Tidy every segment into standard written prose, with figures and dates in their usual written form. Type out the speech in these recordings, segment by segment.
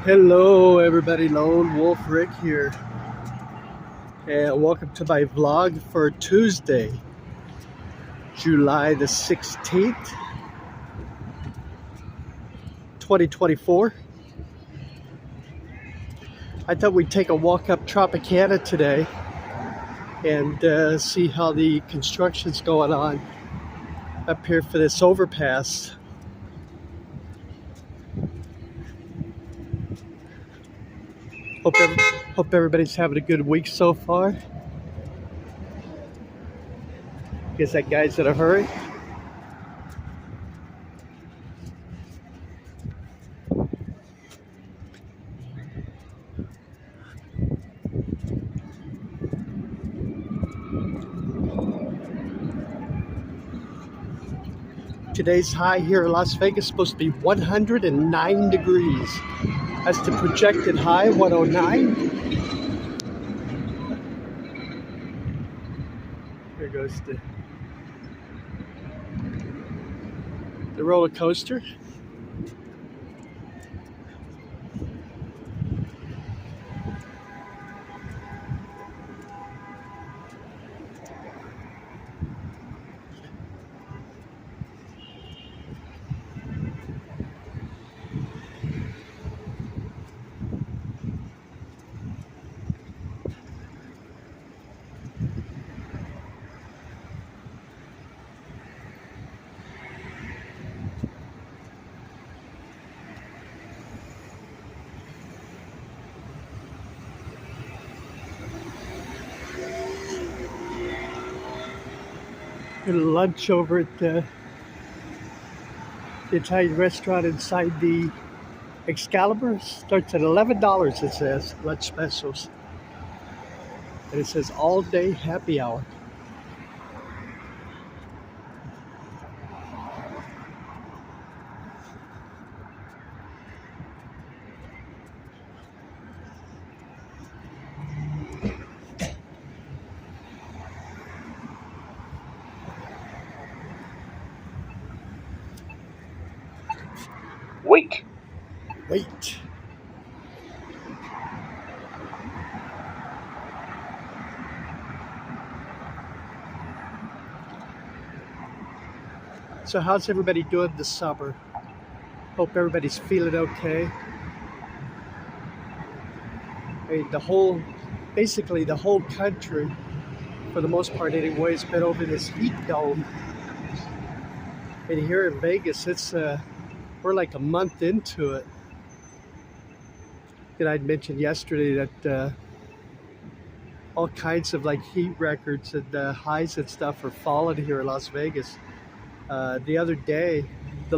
Hello everybody, Lone Wolf Rick here, and welcome to my vlog for Tuesday, July the 16th, 2024. I thought we'd take a walk up Tropicana today and see how the construction's going on up here for this overpass. Hope, hope everybody's having a good week so far. Guess that guy's in a hurry. Today's high here in Las Vegas is supposed to be 109 degrees. That's the projected high, 109. There goes the roller coaster. Had lunch over at the Italian restaurant inside the Excalibur. Starts at $11, it says, lunch specials. And it says all day happy hour. Wait. Wait. So how's everybody doing this summer? Hope everybody's feeling okay. I mean, basically the whole country, for the most part anyway, has been over this heat dome. And here in Vegas, we're like a month into it. And I'd mentioned yesterday that all kinds of like heat records and highs and stuff are falling here in Las Vegas. The other day, the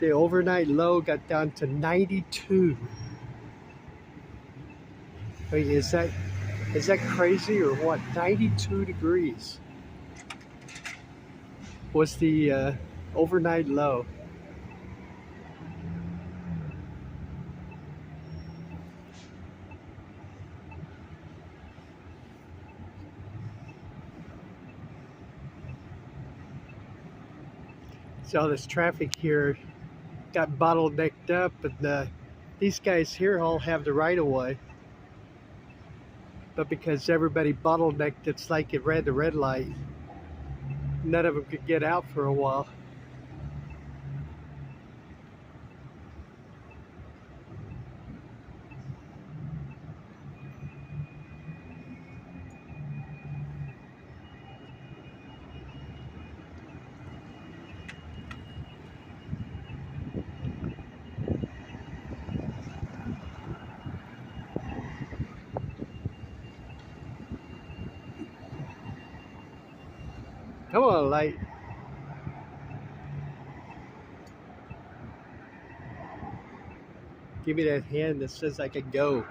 overnight low got down to 92. I mean, is that crazy or what? 92 degrees was the overnight low. So this traffic here got bottlenecked up, and these guys here all have the right of way. But because everybody bottlenecked, it's like it ran the red light. None of them could get out for a while. Come on, light. Give me that hand that says I can go.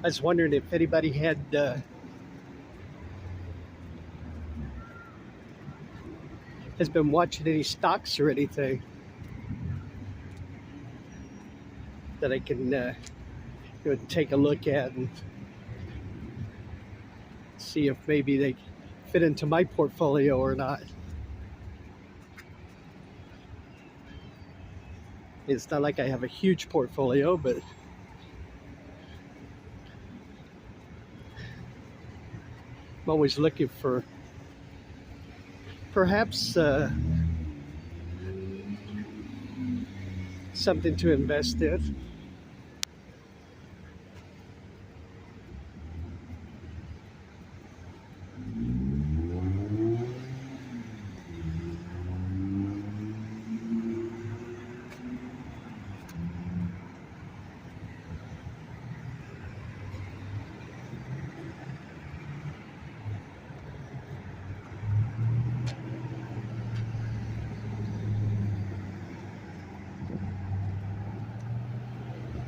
I was wondering if anybody had has been watching any stocks or anything that I can take a look at and see if maybe they fit into my portfolio or not. It's not like I have a huge portfolio, but I'm always looking for perhaps something to invest in.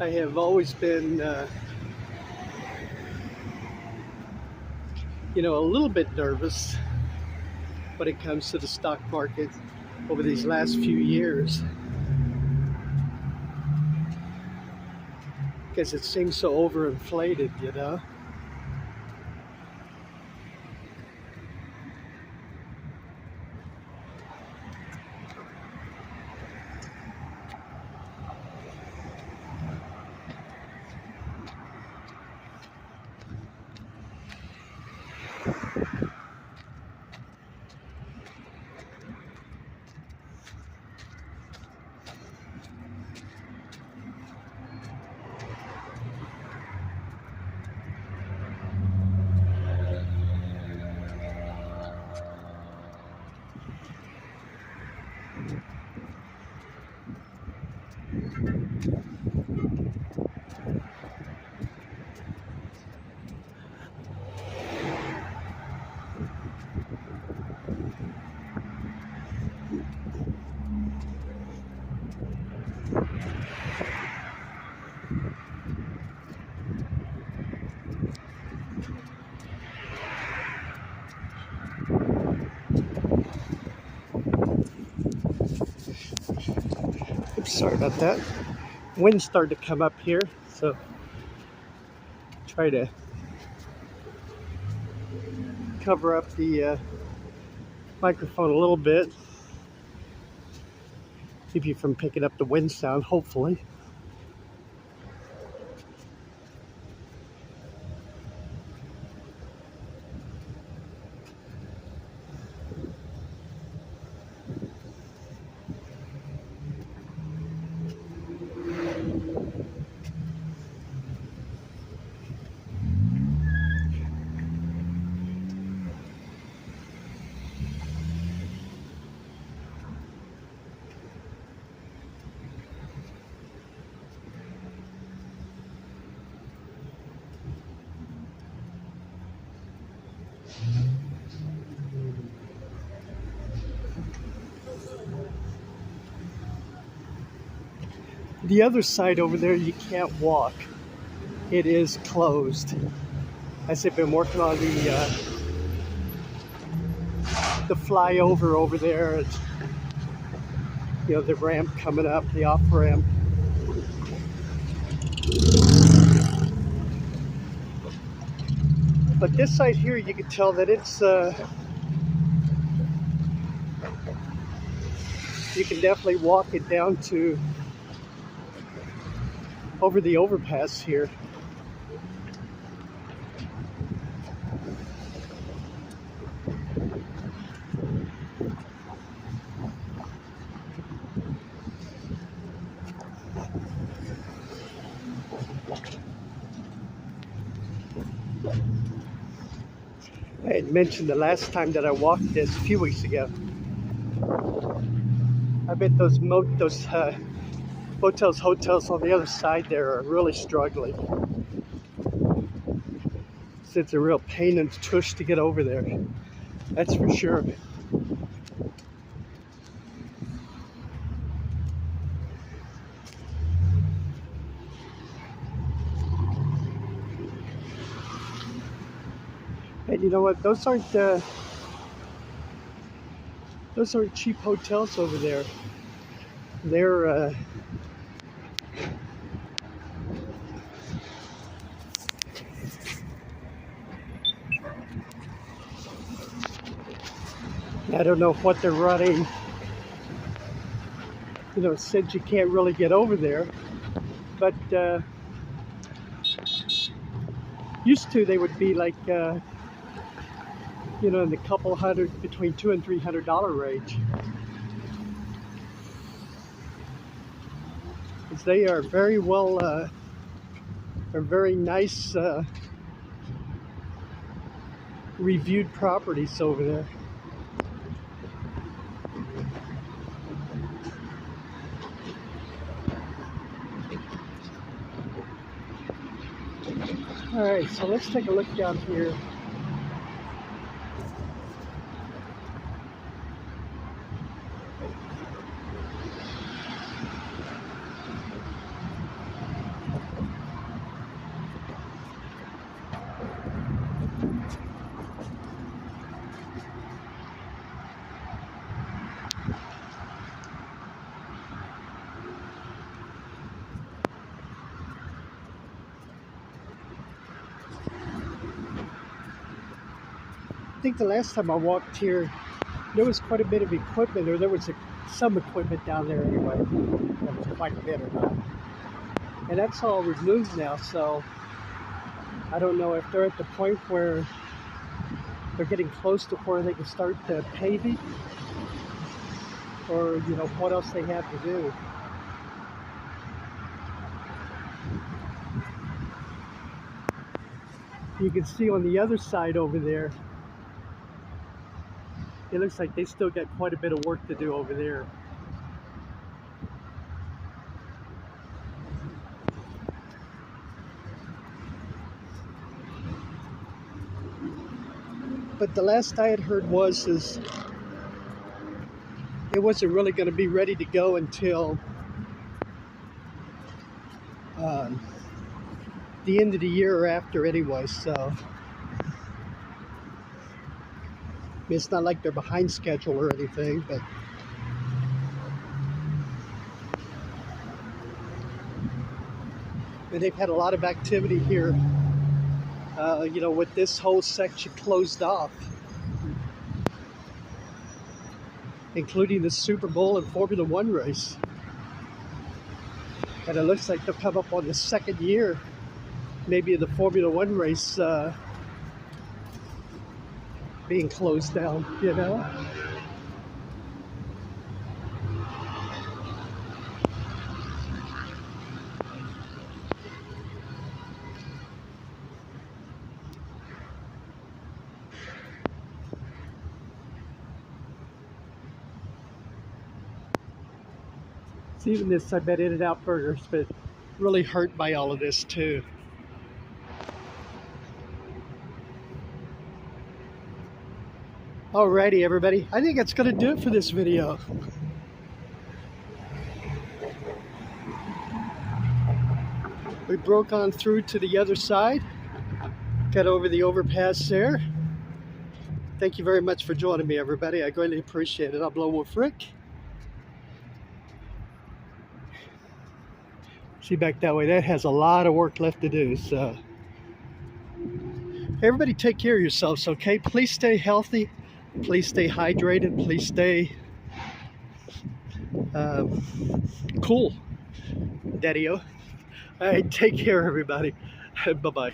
I have always been, a little bit nervous when it comes to the stock market over these last few years because it seems so overinflated. Oops, sorry about that. Wind started to come up here, so try to cover up the microphone a little bit, keep you from picking up the wind sound, hopefully. The other side over there, you can't walk. It is closed. As they've been working on the flyover over there, and, the ramp coming up, the off ramp. But this side here, you can tell that it's you can definitely walk it down to over the overpass here. I had mentioned the last time that I walked this a few weeks ago. I bet those motels, hotels on the other side there are really struggling. It's a real pain in the tush to get over there. That's for sure. And you know what? Those aren't cheap hotels over there. They're I don't know what they're running. You know, since you can't really get over there, but used to they would be like you know, in the couple hundred, between $200 and $300 range. Because they are very well, are very nice reviewed properties over there. All right, so let's take a look down here. I think the last time I walked here, there was quite a bit of equipment, or there was some equipment down there anyway. That was quite a bit or not. And that's all removed now, so I don't know if they're at the point where they're getting close to where they can start paving, or you know, what else they have to do. You can see on the other side over there, it looks like they still got quite a bit of work to do over there. But the last I had heard is it wasn't really going to be ready to go until the end of the year or after anyway, so it's not like they're behind schedule or anything, but they've had a lot of activity here, you know, with this whole section closed off, including the Super Bowl and Formula One race. And it looks like they'll come up on the second year, maybe of the Formula One race being closed down, you know? So even this, I bet In-N-Out Burger's been really hurt by all of this too. Alrighty, everybody. I think that's going to do it for this video. We broke on through to the other side. Got over the overpass there. Thank you very much for joining me, everybody. I greatly appreciate it. I'm Lone Wolf Rick. See back that way, that has a lot of work left to do, so. Everybody take care of yourselves, okay? Please stay healthy. Please stay hydrated. Please stay cool, Daddy-o. All right, take care, everybody. Bye-bye.